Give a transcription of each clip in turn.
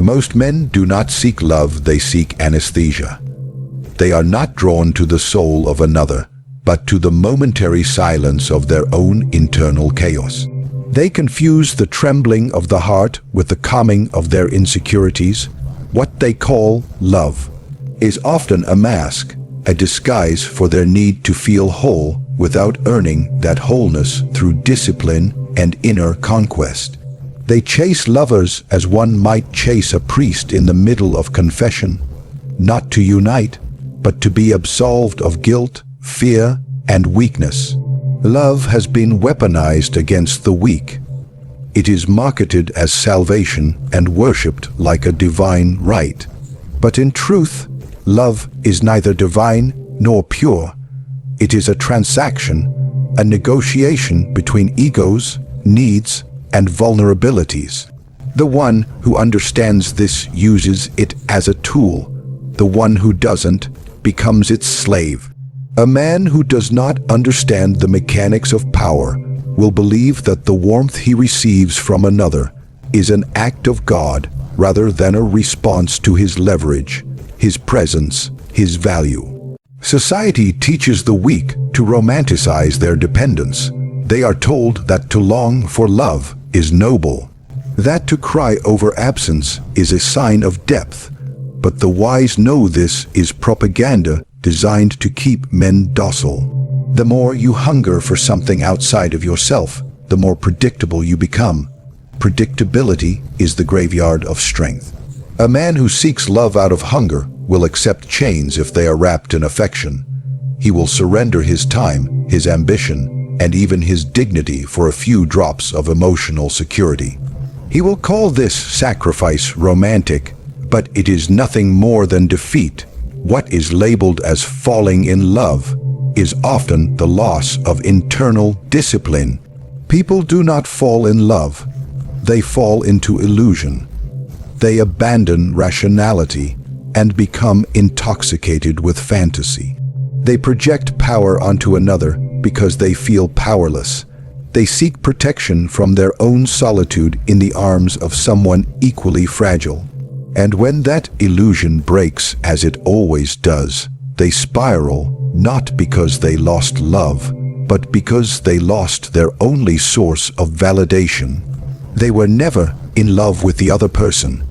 Most men do not seek love, they seek anesthesia. They are not drawn to the soul of another, but to the momentary silence of their own internal chaos. They confuse the trembling of the heart with the calming of their insecurities. What they call love is often a mask, a disguise for their need to feel whole without earning that wholeness through discipline and inner conquest. They chase lovers as one might chase a priest in the middle of confession, not to unite, but to be absolved of guilt, fear, and weakness. Love has been weaponized against the weak. It is marketed as salvation and worshipped like a divine right. But in truth, love is neither divine nor pure. It is a transaction, a negotiation between egos, needs, and vulnerabilities. The one who understands this uses it as a tool. The one who doesn't becomes its slave. A man who does not understand the mechanics of power will believe that the warmth he receives from another is an act of God rather than a response to his leverage, his presence, his value. Society teaches the weak to romanticize their dependence. They are told that to long for love is noble, that to cry over absence is a sign of depth. But the wise know this is propaganda designed to keep men docile. The more you hunger for something outside of yourself, the more predictable you become. Predictability is the graveyard of strength. A man who seeks love out of hunger will accept chains if they are wrapped in affection. He will surrender his time, his ambition, and even his dignity for a few drops of emotional security. He will call this sacrifice romantic, but it is nothing more than defeat. What is labeled as falling in love is often the loss of internal discipline. People do not fall in love. They fall into illusion. They abandon rationality and become intoxicated with fantasy. They project power onto another because they feel powerless. They seek protection from their own solitude in the arms of someone equally fragile. And when that illusion breaks, as it always does, they spiral, not because they lost love, but because they lost their only source of validation. They were never in love with the other person.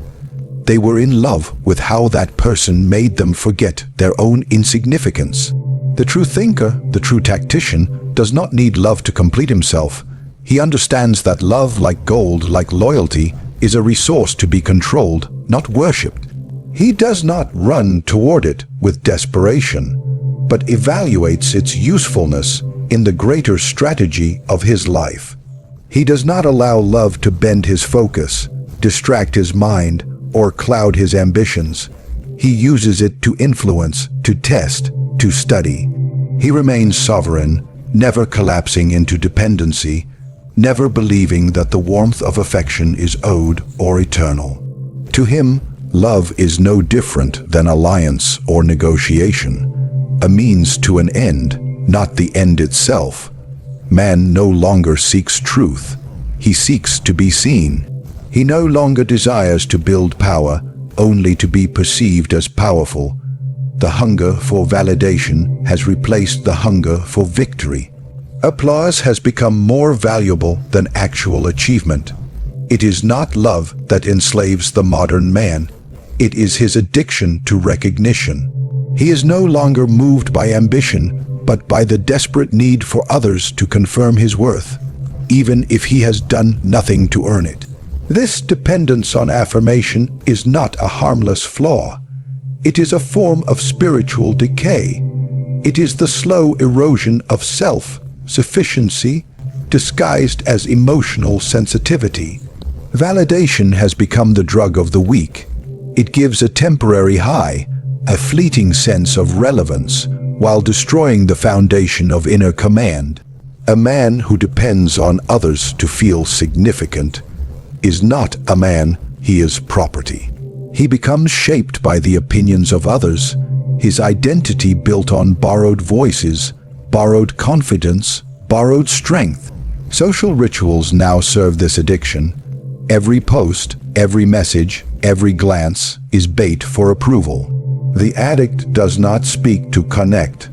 They were in love with how that person made them forget their own insignificance. The true thinker, the true tactician, does not need love to complete himself. He understands that love, like gold, like loyalty, is a resource to be controlled, not worshipped. He does not run toward it with desperation, but evaluates its usefulness in the greater strategy of his life. He does not allow love to bend his focus, distract his mind, or cloud his ambitions. He uses it to influence, to test, to study. He remains sovereign, never collapsing into dependency, never believing that the warmth of affection is owed or eternal. To him, love is no different than alliance or negotiation, a means to an end, not the end itself. Man no longer seeks truth. He seeks to be seen. He no longer desires to build power, only to be perceived as powerful. The hunger for validation has replaced the hunger for victory. Applause has become more valuable than actual achievement. It is not love that enslaves the modern man. It is his addiction to recognition. He is no longer moved by ambition, but by the desperate need for others to confirm his worth, even if he has done nothing to earn it. This dependence on affirmation is not a harmless flaw. It is a form of spiritual decay. It is the slow erosion of self-sufficiency disguised as emotional sensitivity. Validation has become the drug of the weak. It gives a temporary high, a fleeting sense of relevance, while destroying the foundation of inner command. A man who depends on others to feel significant is not a man, he is property. He becomes shaped by the opinions of others, his identity built on borrowed voices, borrowed confidence, borrowed strength. Social rituals now serve this addiction. Every post, every message, Every glance is bait for approval. The addict does not speak to connect.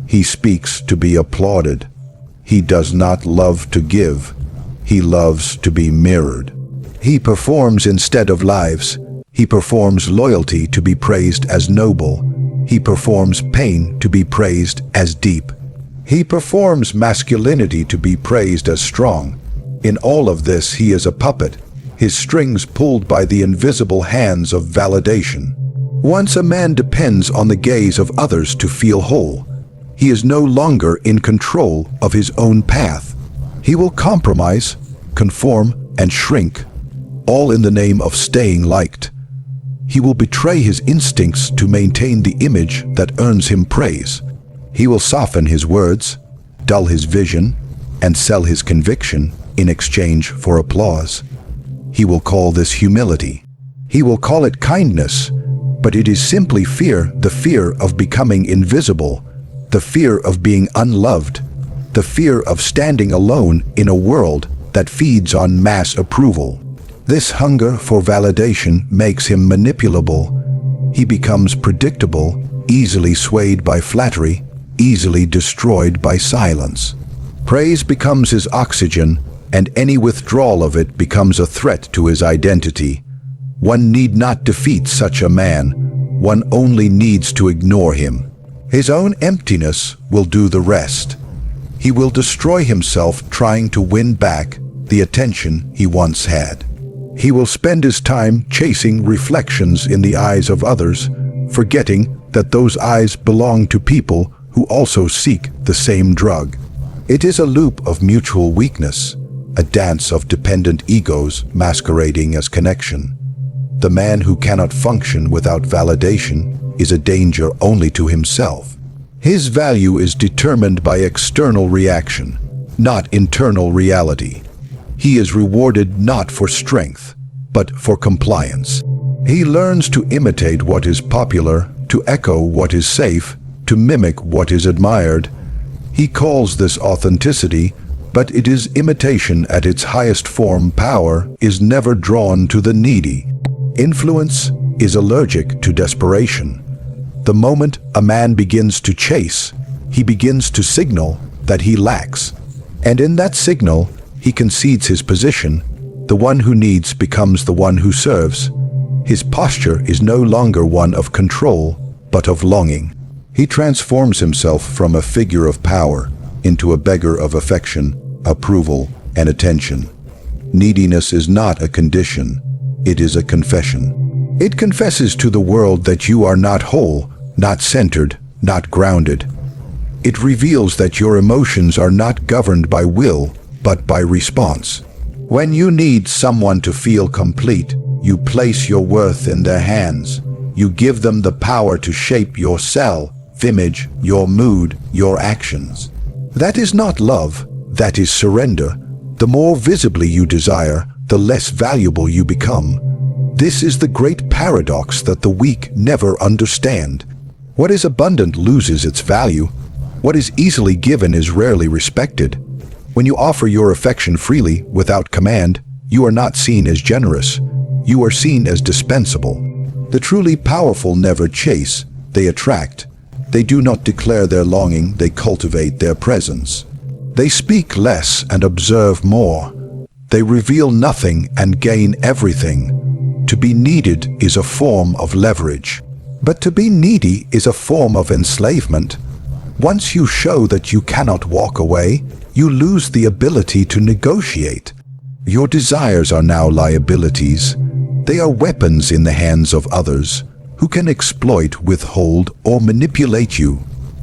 He speaks to be applauded. He does not love to give. He loves to be mirrored. He performs instead of lives. He performs loyalty to be praised as noble. He performs pain to be praised as deep. He performs masculinity to be praised as strong. In all of this, he is a puppet, his strings pulled by the invisible hands of validation. Once a man depends on the gaze of others to feel whole, he is no longer in control of his own path. He will compromise, conform, and shrink, all in the name of staying liked. He will betray his instincts to maintain the image that earns him praise. He will soften his words, dull his vision, and sell his conviction in exchange for applause. He will call this humility. He will call it kindness, but it is simply fear, the fear of becoming invisible, the fear of being unloved, the fear of standing alone in a world that feeds on mass approval. This hunger for validation makes him manipulable. He becomes predictable, easily swayed by flattery, easily destroyed by silence. Praise becomes his oxygen, and any withdrawal of it becomes a threat to his identity. One need not defeat such a man. One only needs to ignore him. His own emptiness will do the rest. He will destroy himself trying to win back the attention he once had. He will spend his time chasing reflections in the eyes of others, forgetting that those eyes belong to people who also seek the same drug. It is a loop of mutual weakness, a dance of dependent egos masquerading as connection. The man who cannot function without validation is a danger only to himself. His value is determined by external reaction, not internal reality. He is rewarded not for strength, but for compliance. He learns to imitate what is popular, to echo what is safe, to mimic what is admired. He calls this authenticity, but it is imitation at its highest form. Power is never drawn to the needy. Influence is allergic to desperation. The moment a man begins to chase, he begins to signal that he lacks. And in that signal, he concedes his position. The one who needs becomes the one who serves. His posture is no longer one of control, but of longing. He transforms himself from a figure of power into a beggar of affection, approval, and attention. Neediness is not a condition, it is a confession. It confesses to the world that you are not whole, not centered, not grounded. It reveals that your emotions are not governed by will, but by response. When you need someone to feel complete, you place your worth in their hands. You give them the power to shape your self-image, your mood, your actions. That is not love, that is surrender. The more visibly you desire, the less valuable you become. This is the great paradox that the weak never understand. What is abundant loses its value. What is easily given is rarely respected. When you offer your affection freely, without command, you are not seen as generous. You are seen as dispensable. The truly powerful never chase, they attract. They do not declare their longing, they cultivate their presence. They speak less and observe more. They reveal nothing and gain everything. To be needed is a form of leverage. But to be needy is a form of enslavement. Once you show that you cannot walk away, you lose the ability to negotiate. Your desires are now liabilities. They are weapons in the hands of others who can exploit, withhold, or manipulate you.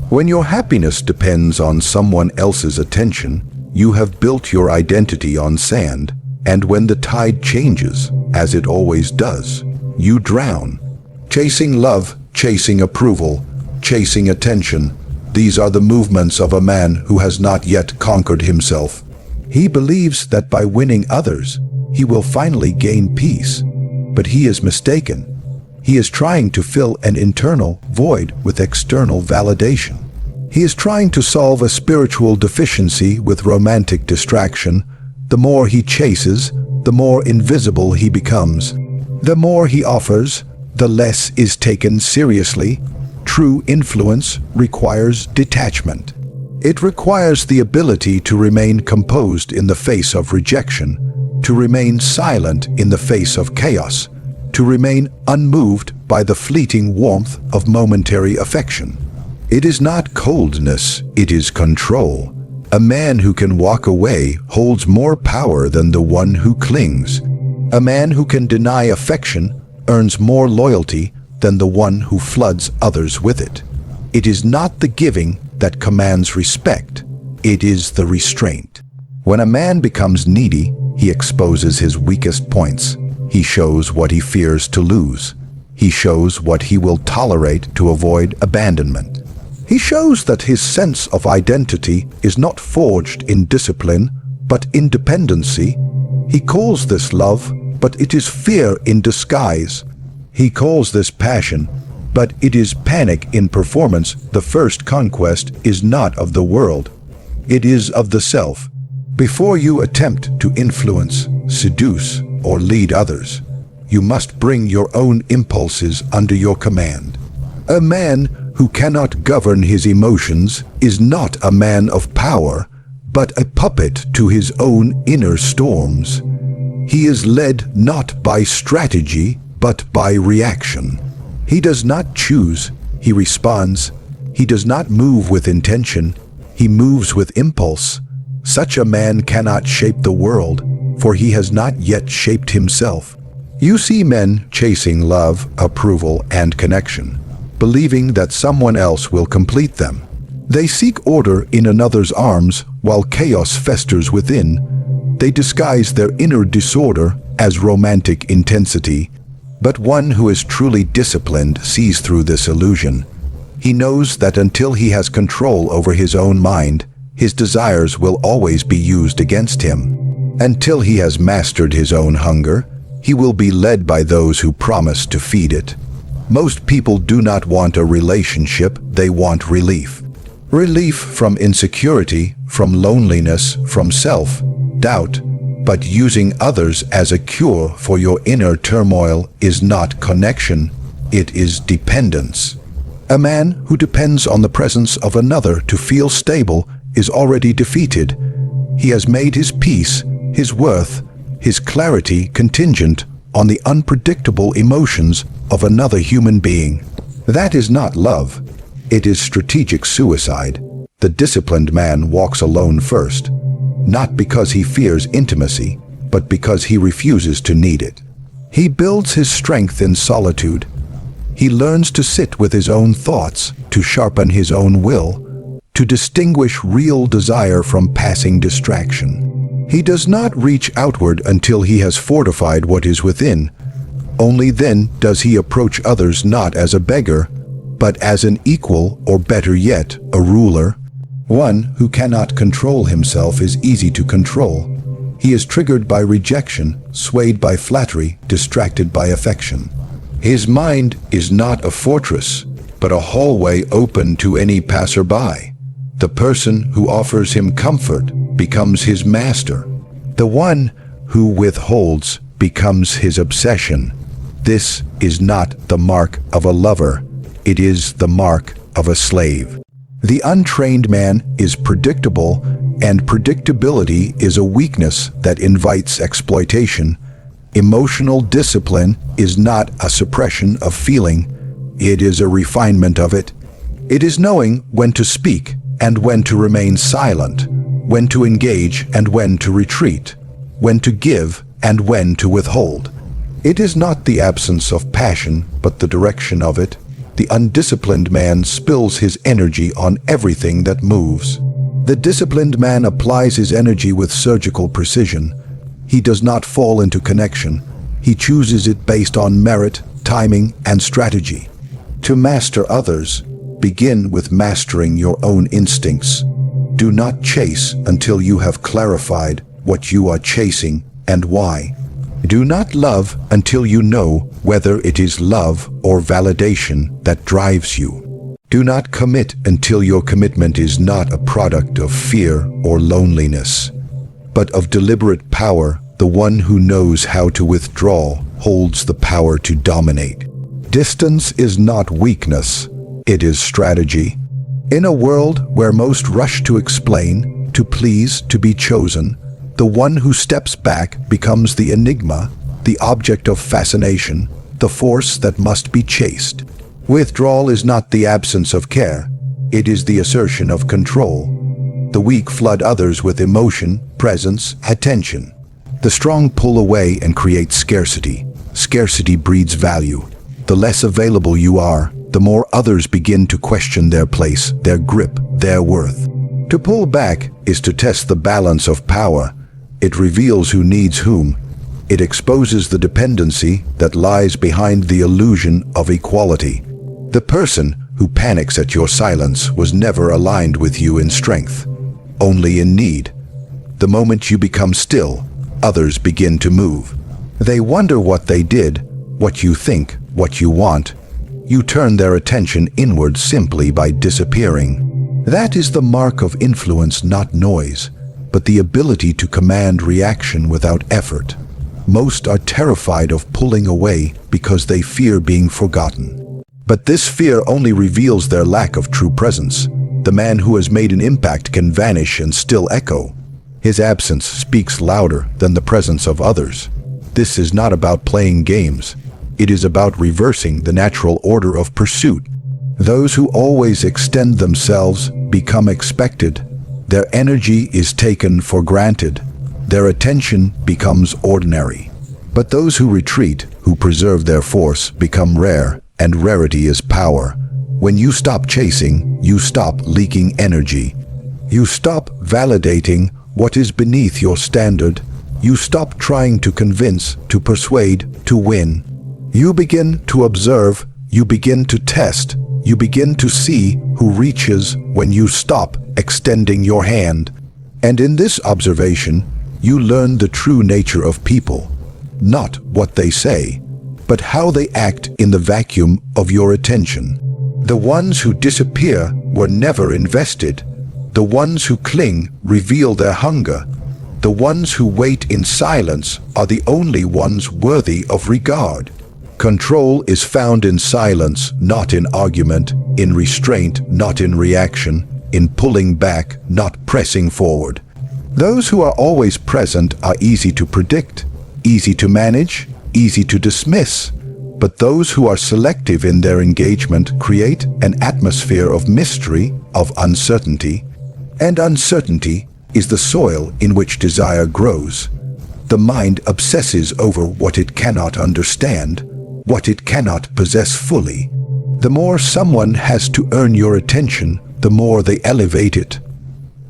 When your happiness depends on someone else's attention, you have built your identity on sand, and when the tide changes, as it always does, you drown. Chasing love, chasing approval, chasing attention, these are the movements of a man who has not yet conquered himself. He believes that by winning others, he will finally gain peace. But he is mistaken. He is trying to fill an internal void with external validation. He is trying to solve a spiritual deficiency with romantic distraction. The more he chases, the more invisible he becomes. The more he offers, the less is taken seriously. True influence requires detachment. It requires the ability to remain composed in the face of rejection, to remain silent in the face of chaos, to remain unmoved by the fleeting warmth of momentary affection. It is not coldness, it is control. A man who can walk away holds more power than the one who clings. A man who can deny affection earns more loyalty than the one who floods others with it. It is not the giving that commands respect, it is the restraint. When a man becomes needy, he exposes his weakest points. He shows what he fears to lose. He shows what he will tolerate to avoid abandonment. He shows that his sense of identity is not forged in discipline, but in dependency. He calls this love, but it is fear in disguise. He calls this passion, but it is panic in performance. The first conquest is not of the world. It is of the self. Before you attempt to influence, seduce, or lead others, you must bring your own impulses under your command. A man who cannot govern his emotions is not a man of power, but a puppet to his own inner storms. He is led not by strategy, but by reaction. He does not choose, he responds. He does not move with intention, he moves with impulse. Such a man cannot shape the world, for he has not yet shaped himself. You see men chasing love, approval, and connection, believing that someone else will complete them. They seek order in another's arms while chaos festers within. They disguise their inner disorder as romantic intensity. But one who is truly disciplined sees through this illusion. He knows that until he has control over his own mind, his desires will always be used against him. Until he has mastered his own hunger, he will be led by those who promise to feed it. Most people do not want a relationship, they want relief. Relief from insecurity, from loneliness, from self-doubt. But using others as a cure for your inner turmoil is not connection, it is dependence. A man who depends on the presence of another to feel stable is already defeated. He has made his peace, his worth, his clarity contingent on the unpredictable emotions of another human being. That is not love. It is strategic suicide. The disciplined man walks alone first, not because he fears intimacy, but because he refuses to need it. He builds his strength in solitude. He learns to sit with his own thoughts, to sharpen his own will, to distinguish real desire from passing distraction. He does not reach outward until he has fortified what is within. Only then does he approach others not as a beggar, but as an equal, or better yet, a ruler. One who cannot control himself is easy to control. He is triggered by rejection, swayed by flattery, distracted by affection. His mind is not a fortress, but a hallway open to any passerby. The person who offers him comfort becomes his master. The one who withholds becomes his obsession. This is not the mark of a lover, it is the mark of a slave. The untrained man is predictable, and predictability is a weakness that invites exploitation. Emotional discipline is not a suppression of feeling, it is a refinement of it. It is knowing when to speak and when to remain silent, when to engage and when to retreat, when to give and when to withhold. It is not the absence of passion, but the direction of it. The undisciplined man spills his energy on everything that moves. The disciplined man applies his energy with surgical precision. He does not fall into connection. He chooses it based on merit, timing, and strategy. To master others, begin with mastering your own instincts. Do not chase until you have clarified what you are chasing and why. Do not love until you know whether it is love or validation that drives you. Do not commit until your commitment is not a product of fear or loneliness, but of deliberate power The one who knows how to withdraw holds the power to dominate. Distance is not weakness, it is strategy. In a world where most rush to explain, to please, to be chosen, the one who steps back becomes the enigma, the object of fascination, the force that must be chased. Withdrawal is not the absence of care, it is the assertion of control. The weak flood others with emotion, presence, attention. The strong pull away and create scarcity. Scarcity breeds value. The less available you are, the more others begin to question their place, their grip, their worth. To pull back is to test the balance of power. It reveals who needs whom. It exposes the dependency that lies behind the illusion of equality. The person who panics at your silence was never aligned with you in strength, only in need. The moment you become still, others begin to move. They wonder what they did, what you think, what you want. You turn their attention inward simply by disappearing. That is the mark of influence, not noise, but the ability to command reaction without effort. Most are terrified of pulling away because they fear being forgotten. But this fear only reveals their lack of true presence. The man who has made an impact can vanish and still echo. His absence speaks louder than the presence of others. This is not about playing games. It is about reversing the natural order of pursuit. Those who always extend themselves become expected. Their energy is taken for granted. Their attention becomes ordinary. But those who retreat, who preserve their force, become rare, and rarity is power. When you stop chasing, you stop leaking energy. You stop validating what is beneath your standard. You stop trying to convince, to persuade, to win. You begin to observe, you begin to test, you begin to see who reaches when you stop extending your hand. And in this observation, you learn the true nature of people. Not what they say, but how they act in the vacuum of your attention. The ones who disappear were never invested. The ones who cling reveal their hunger. The ones who wait in silence are the only ones worthy of regard. Control is found in silence, not in argument, in restraint, not in reaction, in pulling back, not pressing forward. Those who are always present are easy to predict, easy to manage, easy to dismiss. But those who are selective in their engagement create an atmosphere of mystery, of uncertainty. And uncertainty is the soil in which desire grows. The mind obsesses over what it cannot understand, what it cannot possess fully. The more someone has to earn your attention, the more they elevate it.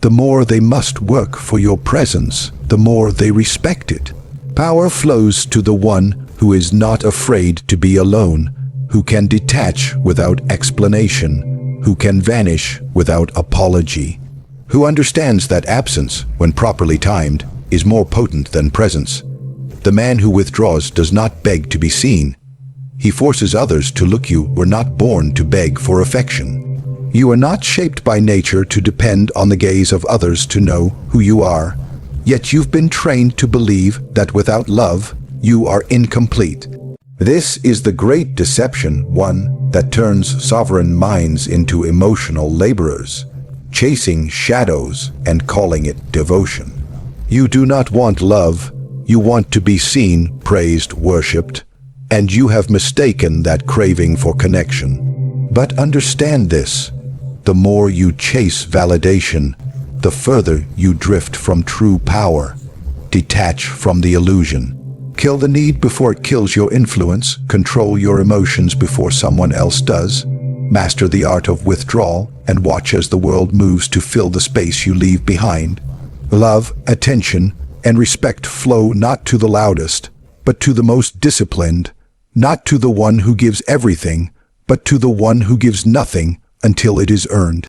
The more they must work for your presence, the more they respect it. Power flows to the one who is not afraid to be alone, who can detach without explanation, who can vanish without apology, who understands that absence, when properly timed, is more potent than presence. The man who withdraws does not beg to be seen. He forces others to look. You were not born to beg for affection. You are not shaped by nature to depend on the gaze of others to know who you are. Yet you've been trained to believe that without love, you are incomplete. This is the great deception, one that turns sovereign minds into emotional laborers, chasing shadows and calling it devotion. You do not want love, you want to be seen, praised, worshipped, and you have mistaken that craving for connection. But understand this, the more you chase validation, the further you drift from true power. Detach from the illusion. Kill the need before it kills your influence. Control your emotions before someone else does. Master the art of withdrawal and watch as the world moves to fill the space you leave behind. Love, attention, and respect flow not to the loudest, but to the most disciplined, not to the one who gives everything, but to the one who gives nothing until it is earned.